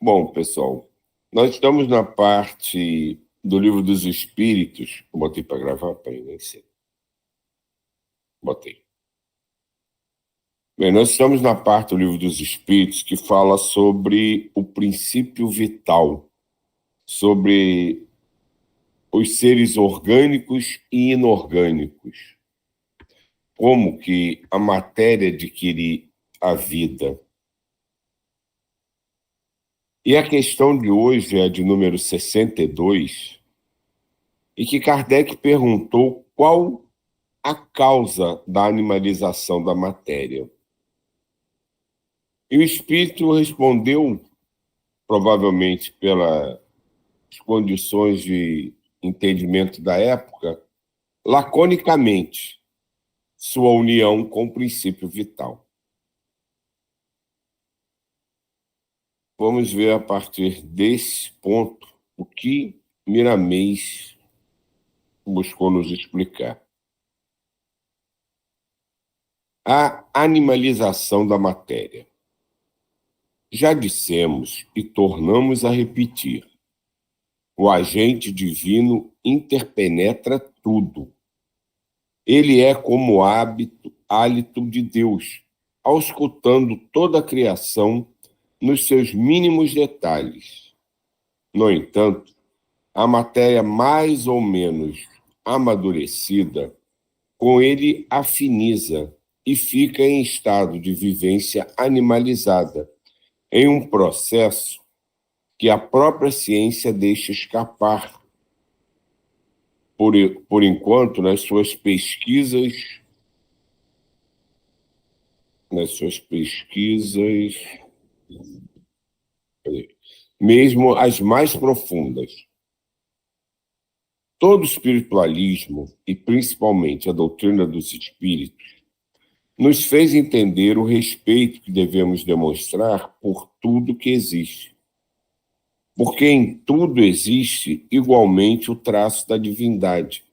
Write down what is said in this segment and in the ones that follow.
Bom, pessoal, nós estamos na parte do Livro dos Espíritos. Eu botei para gravar, peraí, nem sei. Botei. Bem, nós estamos na parte do Livro dos Espíritos que fala sobre o princípio vital, sobre os seres orgânicos e inorgânicos, como que a matéria adquire a vida. E a questão de hoje é a de número 62, e que Kardec perguntou qual a causa da animalização da matéria. E o espírito respondeu, provavelmente pelas condições de entendimento da época, laconicamente, sua união com o princípio vital. Vamos ver a partir desse ponto o que Miramês buscou nos explicar. A animalização da matéria. Já dissemos e tornamos a repetir: o agente divino interpenetra tudo. Ele é como hálito de Deus, auscultando toda a criação nos seus mínimos detalhes. No entanto, a matéria mais ou menos amadurecida, com ele afiniza e fica em estado de vivência animalizada, em um processo que a própria ciência deixa escapar, por enquanto, nas suas pesquisas, mesmo as mais profundas. Todo o espiritualismo, e principalmente a doutrina dos espíritos, nos fez entender o respeito que devemos demonstrar por tudo que existe. Porque em tudo existe igualmente o traço da divindade,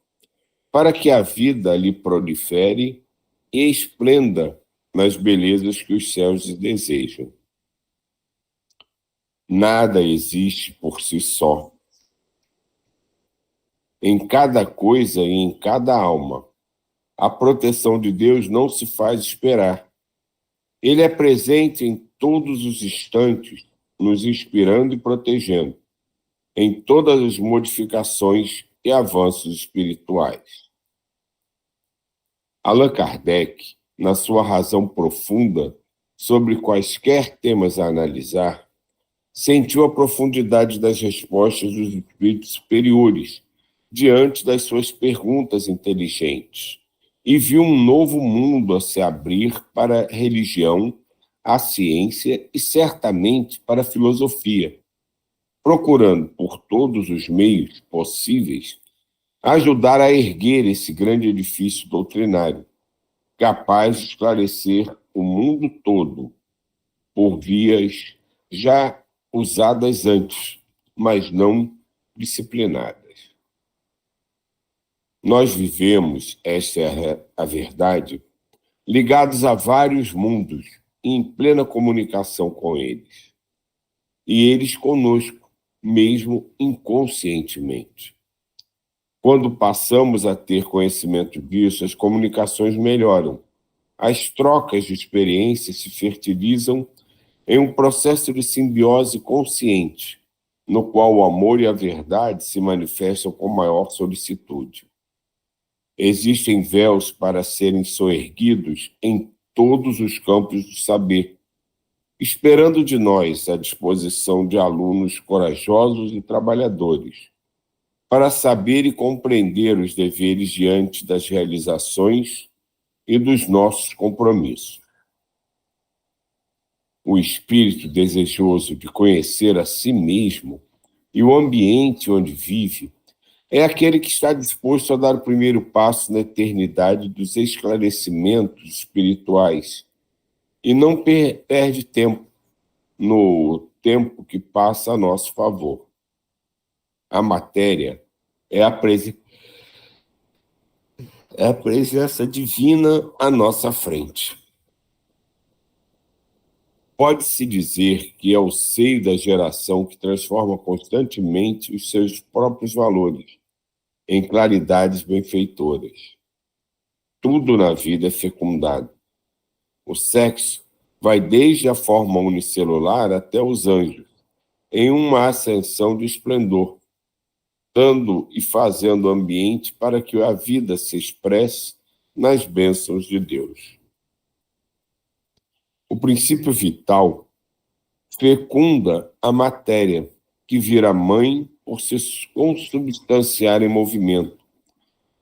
para que a vida lhe prolifere e esplenda nas belezas que os céus desejam. Nada existe por si só. Em cada coisa e em cada alma, a proteção de Deus não se faz esperar. Ele é presente em todos os instantes, nos inspirando e protegendo, em todas as modificações e avanços espirituais. Allan Kardec, na sua razão profunda sobre quaisquer temas a analisar, sentiu a profundidade das respostas dos espíritos superiores diante das suas perguntas inteligentes e viu um novo mundo a se abrir para a religião, a ciência e certamente para a filosofia, procurando por todos os meios possíveis ajudar a erguer esse grande edifício doutrinário, capaz de esclarecer o mundo todo por vias já usadas antes, mas não disciplinadas. Nós vivemos, esta é a verdade, ligados a vários mundos e em plena comunicação com eles. E eles conosco, mesmo inconscientemente. Quando passamos a ter conhecimento disso, as comunicações melhoram. As trocas de experiências se fertilizam em um processo de simbiose consciente, no qual o amor e a verdade se manifestam com maior solicitude. Existem véus para serem soerguidos em todos os campos do saber, esperando de nós a disposição de alunos corajosos e trabalhadores, para saber e compreender os deveres diante das realizações e dos nossos compromissos. O espírito desejoso de conhecer a si mesmo e o ambiente onde vive é aquele que está disposto a dar o primeiro passo na eternidade dos esclarecimentos espirituais e não perde tempo no tempo que passa a nosso favor. A matéria é a presença divina à nossa frente. Pode-se dizer que é o seio da geração que transforma constantemente os seus próprios valores em claridades benfeitoras. Tudo na vida é fecundado. O sexo vai desde a forma unicelular até os anjos, em uma ascensão de esplendor, dando e fazendo ambiente para que a vida se expresse nas bênçãos de Deus. O princípio vital fecunda a matéria, que vira mãe por se consubstanciar em movimento,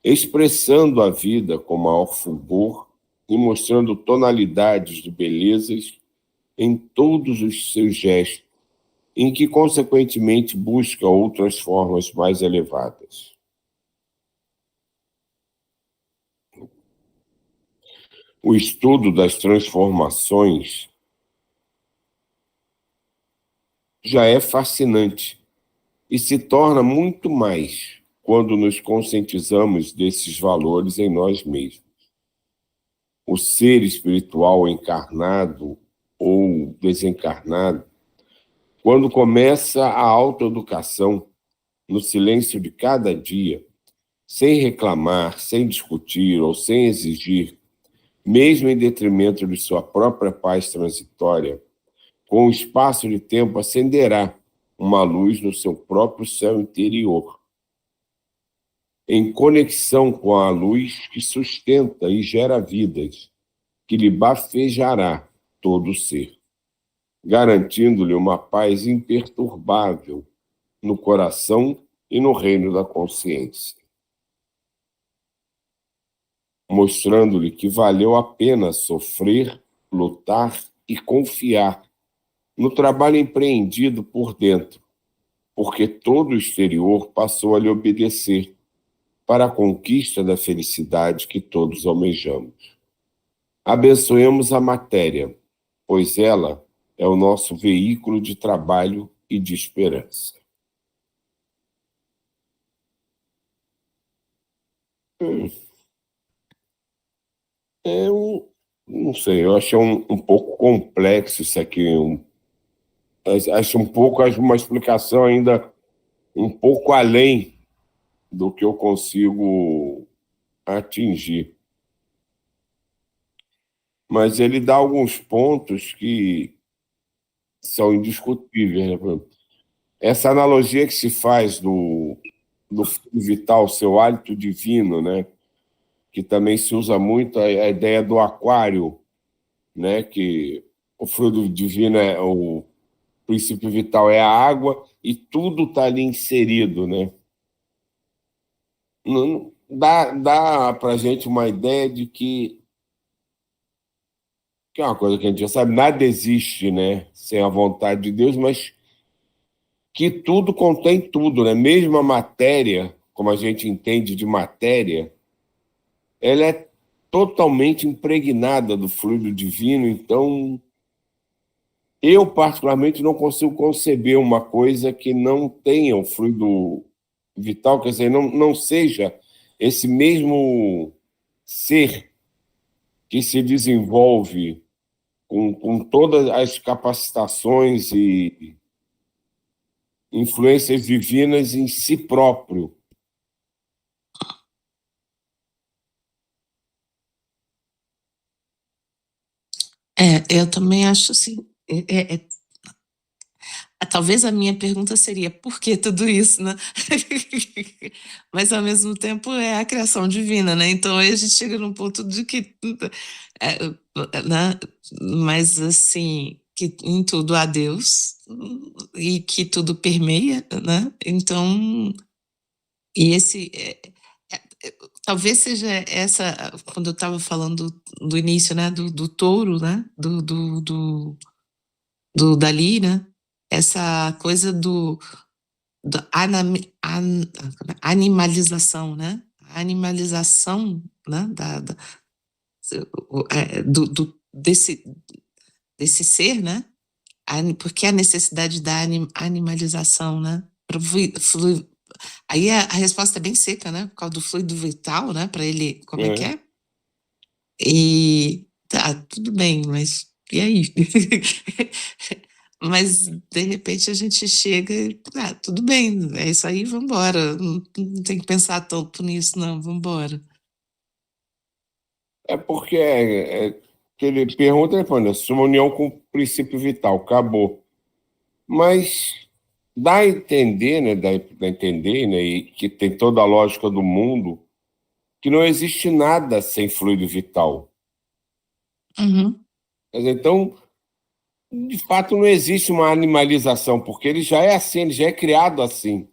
expressando a vida com maior fulgor e mostrando tonalidades de belezas em todos os seus gestos, em que, consequentemente, busca outras formas mais elevadas. O estudo das transformações já é fascinante e se torna muito mais quando nos conscientizamos desses valores em nós mesmos. O ser espiritual encarnado ou desencarnado, quando começa a autoeducação no silêncio de cada dia, sem reclamar, sem discutir ou sem exigir, mesmo em detrimento de sua própria paz transitória, com o espaço de tempo acenderá uma luz no seu próprio céu interior, em conexão com a luz que sustenta e gera vidas, que lhe bafejará todo o ser, garantindo-lhe uma paz imperturbável no coração e no reino da consciência, mostrando-lhe que valeu a pena sofrer, lutar e confiar no trabalho empreendido por dentro, porque todo o exterior passou a lhe obedecer para a conquista da felicidade que todos almejamos. Abençoemos a matéria, pois ela é o nosso veículo de trabalho e de esperança. Eu não sei, eu acho um pouco complexo isso aqui. Acho uma explicação ainda um pouco além do que eu consigo atingir. Mas ele dá alguns pontos que são indiscutíveis, né? Por exemplo, essa analogia que se faz do fluido vital, seu hálito divino, né? Que também se usa muito a ideia do aquário, né? Que o fluido divino o princípio vital é a água e tudo está ali inserido, né? Não, dá para a gente uma ideia de que é uma coisa que a gente já sabe, nada existe, né, sem a vontade de Deus, mas que tudo contém tudo, né? Mesmo a matéria, como a gente entende de matéria, ela é totalmente impregnada do fluido divino, então eu particularmente não consigo conceber uma coisa que não tenha o fluido vital, quer dizer, não seja esse mesmo ser que se desenvolve com todas as capacitações e influências divinas em si próprio. Eu também acho assim. Talvez a minha pergunta seria por que tudo isso, né? Mas ao mesmo tempo é a criação divina, né? Então aí a gente chega num ponto de que, né? Mas assim, que em tudo há Deus e que tudo permeia, né? Então, e esse talvez seja essa, quando eu estava falando do início, né? Do touro, né? Do Dali, né? Essa coisa da animalização, né? A animalização, né? Desse ser, né? Porque a necessidade da animalização, né? Aí a resposta é bem seca, né? Por causa do fluido vital, né? Para ele, como é que é? E tá, tudo bem, mas e aí? Mas, de repente, a gente chega e, tudo bem, é isso aí, vamos embora. Não tem que pensar tanto nisso, não, vamos embora. É porque que ele pergunta, ele fala, se uma união com o princípio vital, acabou. Mas dá a entender, né, dá a entender, né, e que tem toda a lógica do mundo, que não existe nada sem fluido vital. Uhum. Quer dizer, então, de fato, não existe uma animalização, porque ele já é assim, ele já é criado assim.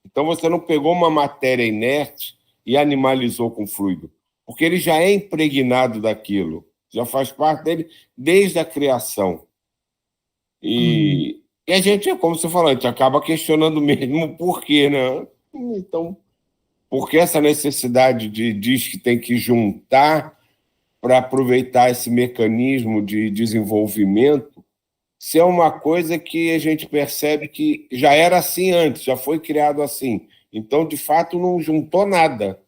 Então, você não pegou uma matéria inerte e animalizou com fluido, porque ele já é impregnado daquilo, já faz parte dele desde a criação. Uhum. E a gente, como você falou, a gente acaba questionando mesmo o porquê, né? Então, por que essa necessidade de diz que tem que juntar para aproveitar esse mecanismo de desenvolvimento, se é uma coisa que a gente percebe que já era assim antes, já foi criado assim. Então, de fato, não juntou nada,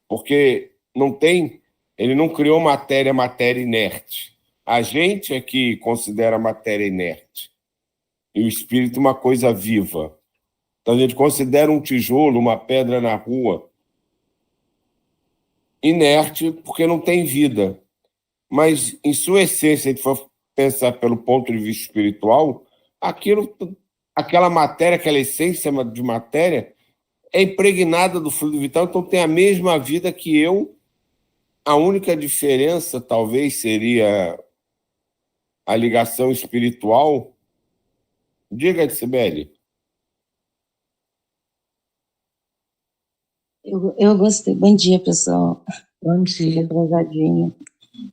porque não tem, ele não criou matéria inerte. A gente é que considera matéria inerte e o espírito uma coisa viva. Então, a gente considera um tijolo, uma pedra na rua, inerte porque não tem vida. Mas, em sua essência, se a gente for pensar pelo ponto de vista espiritual, aquilo, aquela matéria, aquela essência de matéria, é impregnada do fluido vital, então tem a mesma vida que eu. A única diferença, talvez, seria a ligação espiritual. Diga, Sibeli. Eu gostei. Bom dia, pessoal. Bom dia. Atrasadinho.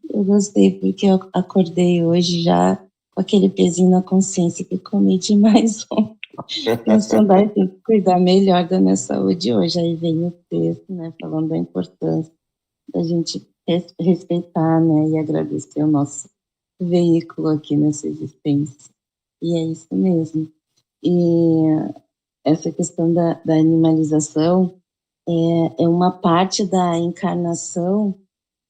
Eu gostei porque eu acordei hoje já com aquele pezinho na consciência que comi demais ontem. Pensando, tem que cuidar melhor da minha saúde hoje. Aí vem o texto, né, falando da importância da gente respeitar, né, e agradecer o nosso veículo aqui nessa existência. E é isso mesmo. E essa questão da animalização é uma parte da encarnação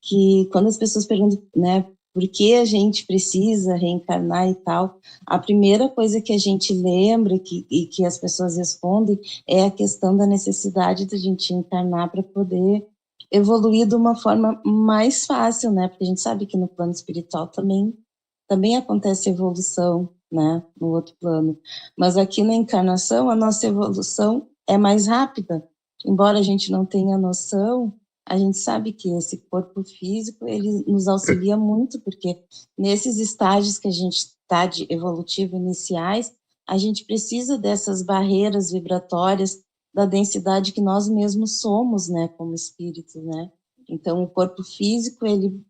que, quando as pessoas perguntam, né, por que a gente precisa reencarnar e tal, a primeira coisa que a gente lembra e que as pessoas respondem é a questão da necessidade da gente encarnar para poder evoluir de uma forma mais fácil, né? Porque a gente sabe que no plano espiritual também acontece evolução, né? No outro plano. Mas aqui na encarnação, a nossa evolução é mais rápida. Embora a gente não tenha noção, a gente sabe que esse corpo físico, ele nos auxilia muito, porque nesses estágios que a gente está de evolutivo iniciais, a gente precisa dessas barreiras vibratórias da densidade que nós mesmos somos, né, como espíritos, né? Então, o corpo físico, ele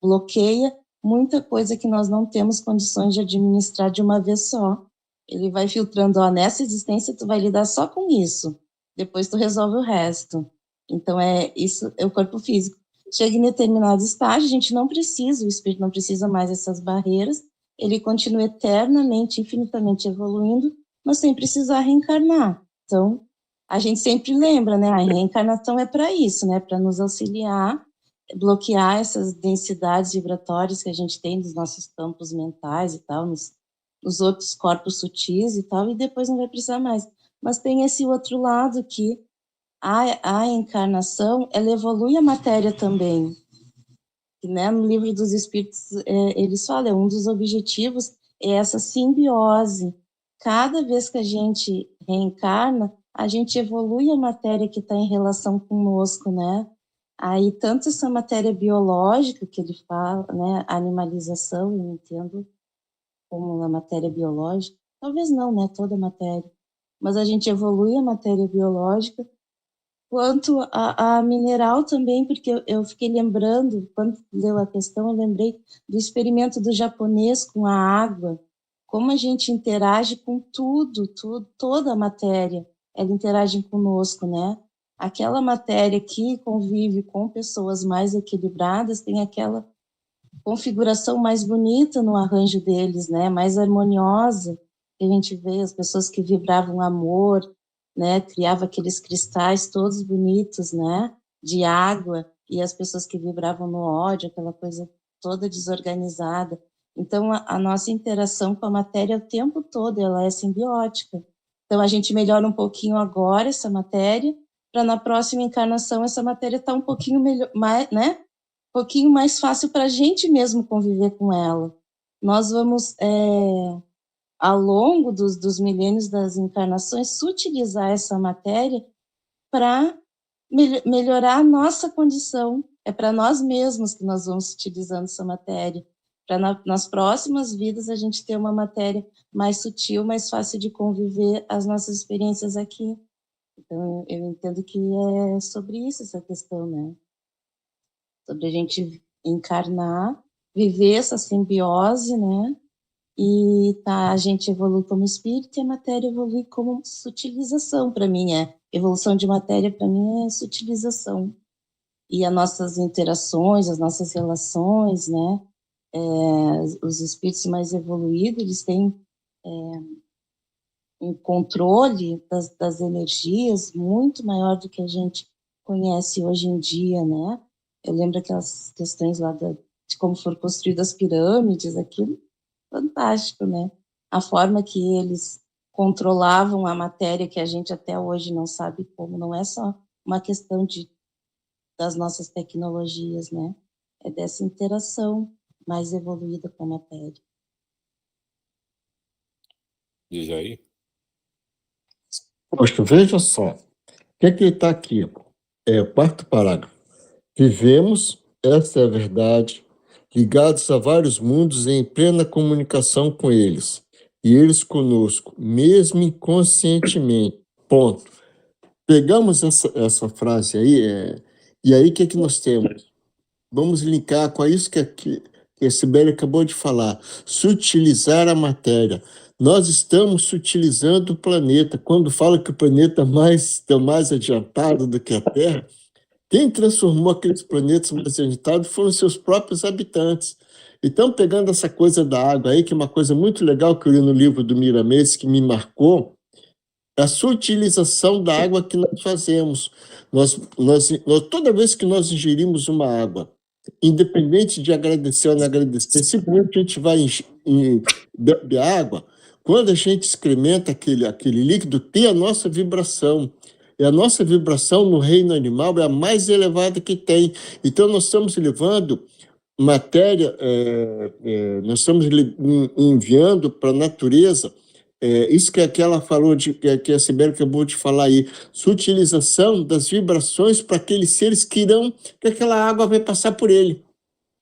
bloqueia muita coisa que nós não temos condições de administrar de uma vez só. Ele vai filtrando, nessa existência tu vai lidar só com isso, depois tu resolve o resto. Então, isso é o corpo físico. Chega em determinado estágio, a gente não precisa, o espírito não precisa mais dessas barreiras, ele continua eternamente, infinitamente evoluindo, mas sem precisar reencarnar. Então, a gente sempre lembra, né? A reencarnação é para isso, né? Para nos auxiliar, bloquear essas densidades vibratórias que a gente tem dos nossos campos mentais e tal, nos outros corpos sutis e tal, e depois não vai precisar mais. Mas tem esse outro lado que a encarnação, ela evolui a matéria também. E, né, no Livro dos Espíritos, eles falam, um dos objetivos é essa simbiose. Cada vez que a gente reencarna, a gente evolui a matéria que está em relação conosco, né? Aí, tanto essa matéria biológica que ele fala, né, a animalização, eu entendo como uma matéria biológica, talvez não, né, toda matéria, mas a gente evolui a matéria biológica, quanto a mineral também, porque eu fiquei lembrando, quando leu a questão, eu lembrei do experimento do japonês com a água, como a gente interage com tudo, toda a matéria, ela interage conosco, né? Aquela matéria que convive com pessoas mais equilibradas tem aquela configuração mais bonita no arranjo deles, né? Mais harmoniosa, que a gente vê as pessoas que vibravam amor, né? Criava aqueles cristais todos bonitos, né? De água, e as pessoas que vibravam no ódio, aquela coisa toda desorganizada. Então, a nossa interação com a matéria o tempo todo, ela é simbiótica. Então, a gente melhora um pouquinho agora essa matéria, para na próxima encarnação essa matéria estar um pouquinho melhor, né? Um pouquinho mais fácil para a gente mesmo conviver com ela. Nós vamos, ao longo dos milênios das encarnações, sutilizar essa matéria para melhorar a nossa condição. É para nós mesmos que nós vamos utilizando essa matéria. Para nas próximas vidas a gente ter uma matéria mais sutil, mais fácil de conviver as nossas experiências aqui. Então, eu entendo que é sobre isso essa questão, né? Sobre a gente encarnar, viver essa simbiose, né? E a gente evolui como espírito e a matéria evolui como sutilização. Para mim, evolução de matéria, para mim, é sutilização. E as nossas interações, as nossas relações, né? Os espíritos mais evoluídos, eles têm um controle das energias muito maior do que a gente conhece hoje em dia, né? Eu lembro aquelas questões lá de como foram construídas as pirâmides, aquilo, fantástico, né? A forma que eles controlavam a matéria, que a gente até hoje não sabe como, não é só uma questão das nossas tecnologias, né? É dessa interação mais evoluída com a matéria. Diz aí. Poxa, veja só. O que é que está aqui? É o quarto parágrafo. Vivemos, essa é a verdade, ligados a vários mundos em plena comunicação com eles, e eles conosco, mesmo inconscientemente. Ponto. Pegamos essa frase aí, e aí o que é que nós temos? Vamos linkar com isso que a Sibeli acabou de falar, sutilizar a matéria. Nós estamos sutilizando o planeta. Quando fala que o planeta está mais adiantado do que a Terra, quem transformou aqueles planetas mais adiantados foram seus próprios habitantes. Então, pegando essa coisa da água aí, que é uma coisa muito legal que eu li no livro do Miramês, que me marcou, a sutilização da água que nós fazemos. Toda vez que nós ingerimos uma água, independente de agradecer ou não agradecer, simplesmente a gente vai beber água, quando a gente excrementa aquele líquido, tem a nossa vibração. E a nossa vibração no reino animal é a mais elevada que tem. Então, nós estamos levando matéria, nós estamos enviando para a natureza, isso que ela falou, que a Sibeli acabou de falar aí, sutilização das vibrações para aqueles seres que irão, que aquela água vai passar por ele.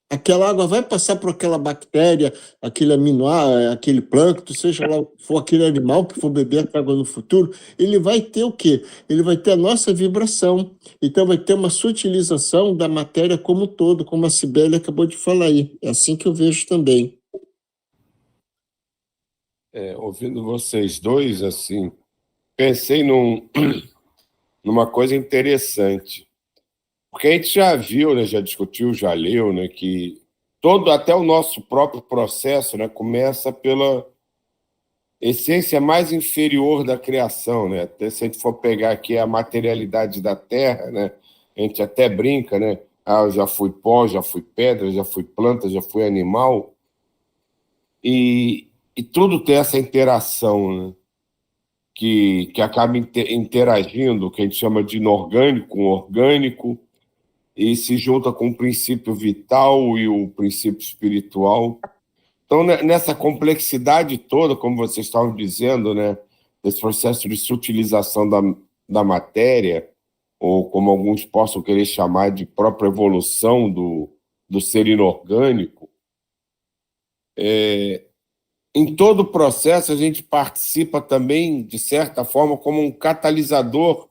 Aquela água vai passar por aquela bactéria, aquele aquele plâncton, seja lá for aquele animal que for beber a água no futuro, ele vai ter o quê? Ele vai ter a nossa vibração. Então vai ter uma sutilização da matéria como um todo, como a Sibeli acabou de falar aí. É assim que eu vejo também. Ouvindo vocês dois, assim, pensei numa coisa interessante. Porque a gente já viu, né, já discutiu, já leu, né, que até o nosso próprio processo, né, começa pela essência mais inferior da criação, né? Até se a gente for pegar aqui a materialidade da Terra, né, a gente até brinca, né? Eu já fui pó, já fui pedra, já fui planta, já fui animal. E tudo tem essa interação, né, que acaba interagindo, que a gente chama de inorgânico com orgânico, e se junta com o princípio vital e o princípio espiritual. Então, nessa complexidade toda, como vocês estavam dizendo, né, desse processo de sutilização da matéria, ou como alguns possam querer chamar de própria evolução do ser inorgânico, em todo o processo a gente participa também, de certa forma, como um catalisador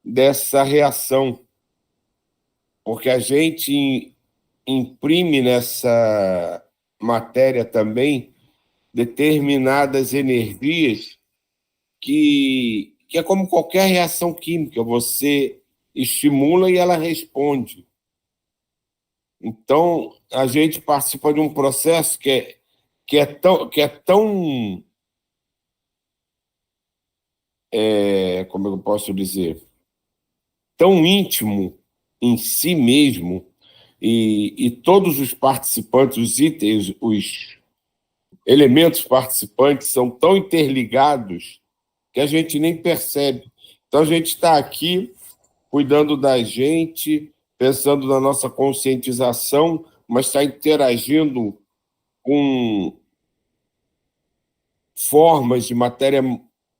dessa reação, porque a gente imprime nessa matéria também determinadas energias que é como qualquer reação química, você estimula e ela responde. Então, a gente participa de um processo que é tão como eu posso dizer, tão íntimo em si mesmo, e todos os participantes, os itens, elementos participantes são tão interligados que a gente nem percebe. Então, a gente está aqui cuidando da gente, pensando na nossa conscientização, mas está interagindo com formas de matéria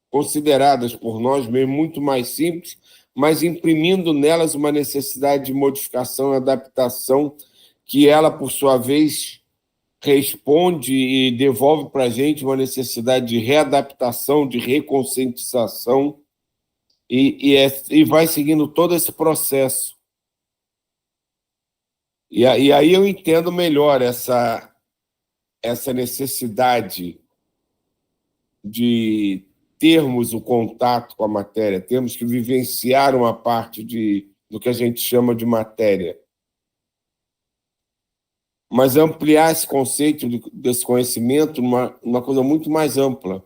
consideradas por nós mesmos muito mais simples, mas imprimindo nelas uma necessidade de modificação e adaptação que ela, por sua vez, responde e devolve para a gente uma necessidade de readaptação, de reconscientização, e vai seguindo todo esse processo. E aí eu entendo melhor essa necessidade de termos o contato com a matéria, temos que vivenciar uma parte do que a gente chama de matéria. Mas ampliar esse conceito desse conhecimento uma coisa muito mais ampla,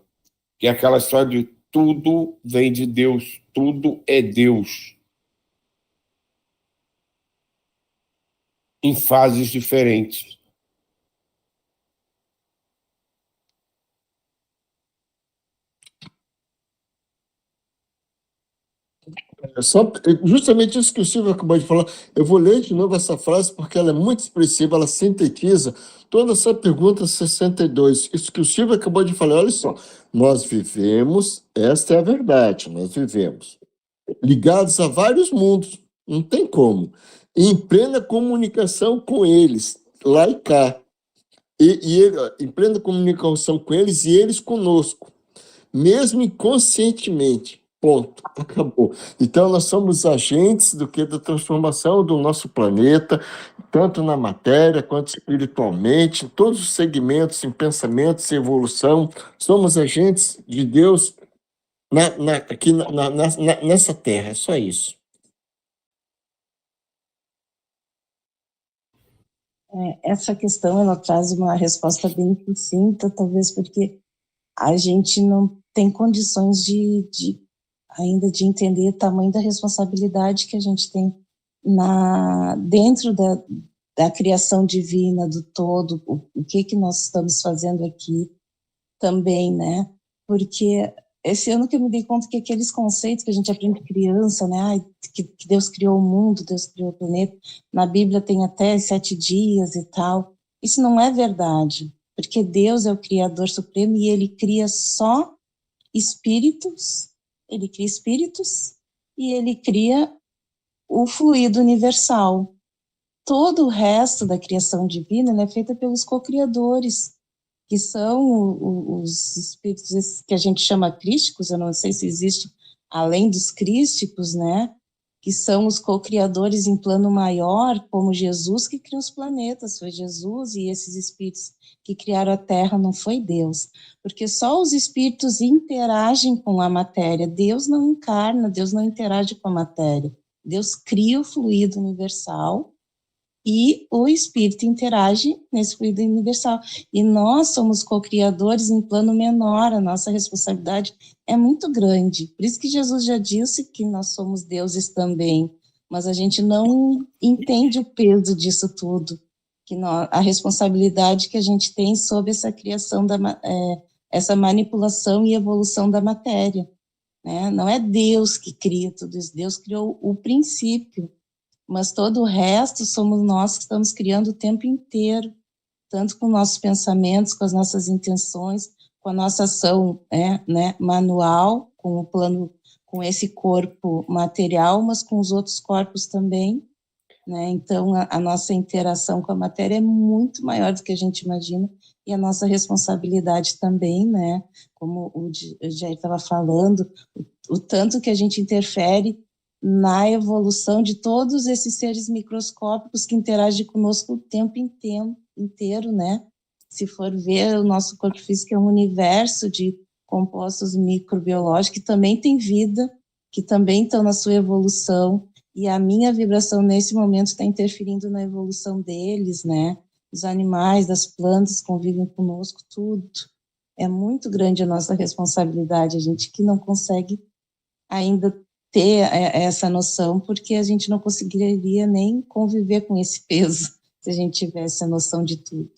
que é aquela história de tudo vem de Deus, tudo é Deus, em fases diferentes. Justamente isso que o Silvio acabou de falar. Eu vou ler de novo essa frase porque ela é muito expressiva, ela sintetiza toda essa pergunta 62. Isso que o Silvio acabou de falar, olha só. Nós vivemos, esta é a verdade, nós vivemos ligados a vários mundos, não tem como, em plena comunicação com eles, lá e cá, em plena comunicação com eles e eles conosco, mesmo inconscientemente. Ponto. Acabou. Então, nós somos agentes da transformação do nosso planeta, tanto na matéria quanto espiritualmente, em todos os segmentos, em pensamentos, em evolução. Somos agentes de Deus aqui nessa terra. É só isso. Essa questão, ela traz uma resposta bem sucinta, talvez porque a gente não tem condições ainda de entender o tamanho da responsabilidade que a gente tem dentro da criação divina, do todo, o que nós estamos fazendo aqui também, né? Porque esse ano que eu me dei conta que aqueles conceitos que a gente aprende criança, né? Que Deus criou o mundo, Deus criou o planeta, na Bíblia tem até 7 dias e tal. Isso não é verdade, porque Deus é o Criador Supremo e Ele cria só espíritos, Ele cria espíritos e Ele cria o fluido universal. Todo o resto da criação divina é feita pelos co-criadores, que são os espíritos que a gente chama crísticos, eu não sei se existe além dos crísticos, né? Que são os co-criadores em plano maior, como Jesus que criou os planetas, foi Jesus, e esses espíritos que criaram a Terra não foi Deus, porque só os espíritos interagem com a matéria, Deus não encarna, Deus não interage com a matéria, Deus cria o fluido universal, e o espírito interage nesse fluido universal. E nós somos co-criadores em plano menor, a nossa responsabilidade é muito grande. Por isso que Jesus já disse que nós somos deuses também, mas a gente não entende o peso disso tudo, que a responsabilidade que a gente tem sobre essa criação, essa manipulação e evolução da matéria. Né? Não é Deus que cria tudo isso, Deus criou o princípio, mas todo o resto somos nós que estamos criando o tempo inteiro, tanto com nossos pensamentos, com as nossas intenções, com a nossa ação manual, com o plano, com esse corpo material, mas com os outros corpos também, né? Então a nossa interação com a matéria é muito maior do que a gente imagina, e a nossa responsabilidade também, né? Como o Jair estava falando, o tanto que a gente interfere na evolução de todos esses seres microscópicos que interagem conosco o tempo inteiro, né? Se for ver, o nosso corpo físico é um universo de compostos microbiológicos que também tem vida, que também estão na sua evolução, e a minha vibração nesse momento está interferindo na evolução deles, né? Os animais, das plantas convivem conosco, tudo. É muito grande a nossa responsabilidade, a gente que não consegue ainda ter essa noção, porque a gente não conseguiria nem conviver com esse peso se a gente tivesse a noção de tudo.